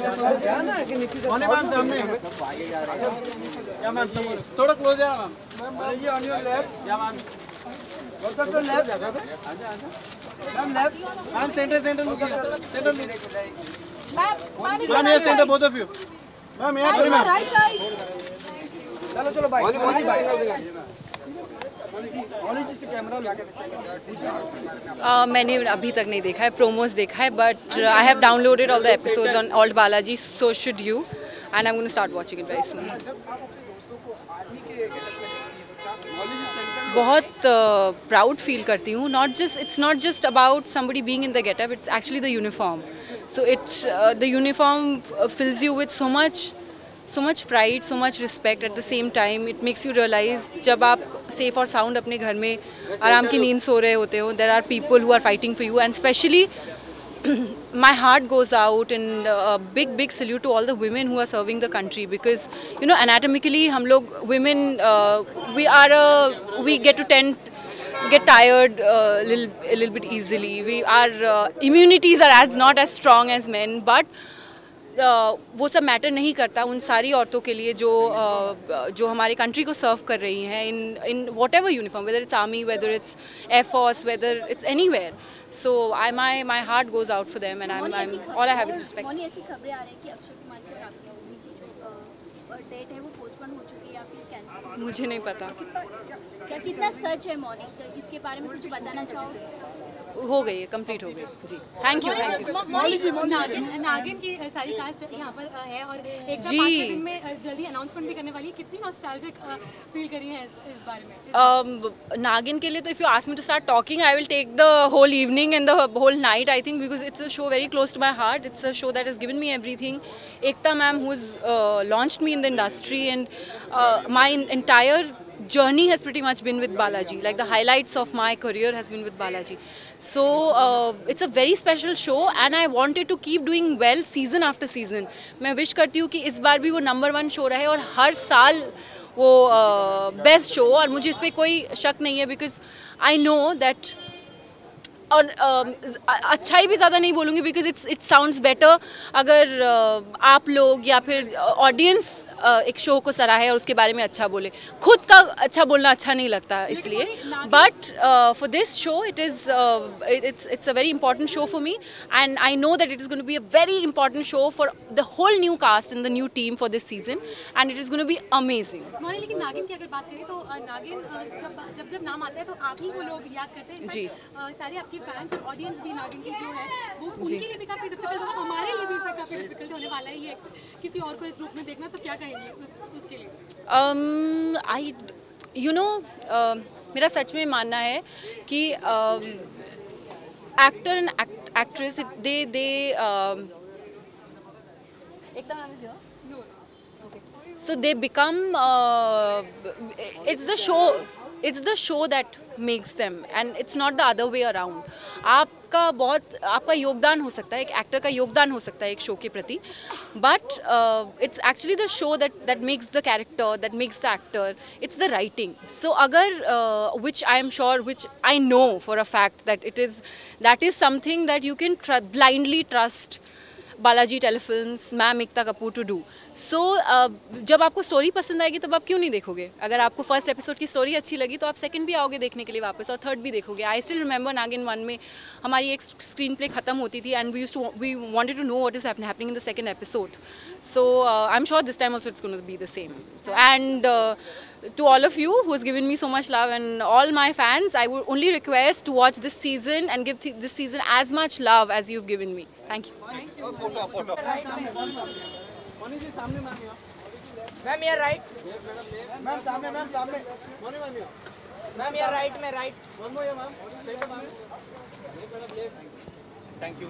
Ma'am सामने या ma'am थोड़ा क्लोज है ma'am ji on your left या मैम वर्क टू लेफ्ट आजा ma'am left ma'am centre centre look centre ma'am ये centre both of you ma'am यहाँ पर मैम राइट साइड चलो चलो भाई मैंने अभी तक नहीं देखा है, प्रोमोस देखा है, but I have downloaded all the episodes on ALT Balaji, so should you, and I am going to start watching it very soon. बहुत प्राउड फील करती हूँ, it's not just about somebody being in the getup, it's actually the uniform. So the uniform fills you with so much pride, so much respect. At the same time it makes you realize जब आप safe और sound अपने घर में आराम की नींद सो रहे होते हो, there are people who are fighting for you, and especially my heart goes out and a big salute to all the women who are serving the country, because you know anatomically हम लोग women we get tired a little bit easily. Our immunities are not as strong as men, but वो सब matter नहीं करता उन सारी औरतों के लिए जो हमारे कंट्री को सर्व कर रही हैं in what ever uniform, whether it's army, whether it's air force, whether it's anywhere. So my heart goes out for them, and all I have is respect. Mouni, ऐसी खबरें आ रही हैं कि अक्षय कुमार की और आपकी मूवी की जो डेट है वो पोस्टपोन हो चुकी है या फिर कैंसिल? मुझे नहीं पता कितना सच है मौनी, इसके बारे में कुछ बताना चाहोगे? हो गई है, कंप्लीट हो गई जी. Thank you. नागिन की सारी कास्ट यहाँ पर है और एक जी दिन में जल्दी अनाउंसमेंट भी करने वाली, कितनी नॉस्टैल्जिक फील करी है इस बारे में? नागिन के लिए तो if you ask me to start talking, I will take the whole evening and the whole night, I think, because it's a show very close to my heart. It's a show that has given me everything. Ekta ma'am, who has launched me in the industry, and my entire journey has pretty much been with Balaji. Like the highlights of my career has been with Balaji. So it's a very special show, and I wanted to keep doing well season after season. मैं wish करती हूँ कि इस बार भी वो number 1 show रहे और हर साल वो बेस्ट शो, और मुझे इस पर कोई शक नहीं है, बिकॉज आई नो दैट. और अच्छाई भी ज़्यादा नहीं बोलूँगी, बिकॉज इट साउंड्स बेटर अगर आप लोग या फिर ऑडियंस एक शो को सराहे और उसके बारे में अच्छा बोले. खुद का अच्छा बोलना अच्छा नहीं लगता, इसलिए. But for this show it's a very important show for me, and I know that it is going to be a very important show for the whole new cast and the new team for this season, and it is going to be amazing. Mouni, लेकिन नागिन की अगर बात करें तो नागिन जब नाम आता है तो आप ही को लोग याद करते हैं जी. सारे आपके फैंस और ऑडियंस भी नागिन की जो है वो उनके लिए भी काफ़ी डिफिकल्ट होगा, हमारे लिए भी काफ़ी डिफिकल्ट होने वाला है ये किसी और को इस रूप में देखना, तो क्या कहेंगे उसके लिए? मेरा सच में मानना है कि actor and actress they so they become it's the show that makes them, and it's not the other way around. आपका योगदान हो सकता है, एक एक्टर का योगदान हो सकता है एक शो के प्रति, but it's actually the show that makes the character, that makes the actor. It's the writing. So अगर which I am sure, which I know for a fact that is something that you can blindly trust Balaji Telefilms, ma'am Ekta Kapoor to do. So जब आपको story पसंद आएगी तब आप क्यों नहीं देखोगे? अगर आपको फर्स्ट एपिसोड की स्टोरी अच्छी लगी तो आप सेकंड भी आओगे देखने के लिए वापस, और थर्ड भी देखोगे. आई स्टिल रिमेंबर नागिन 1 में हमारी एक स्क्रीन प्ले खत्म होती थी, and we wanted to know what is happening in the second episode. So I am sure this time also it's going to be the same. So and to all of you who has given me so much love, and all my fans, I would only request to watch this season and give this season as much love as you've given me. Thank you. Photo. Mouni ji सामने ma'am यहाँ. Ma'am यार right. Ma'am सामने Mouni ma'am यहाँ. Ma'am यार right में right. One more ma'am. Thank you.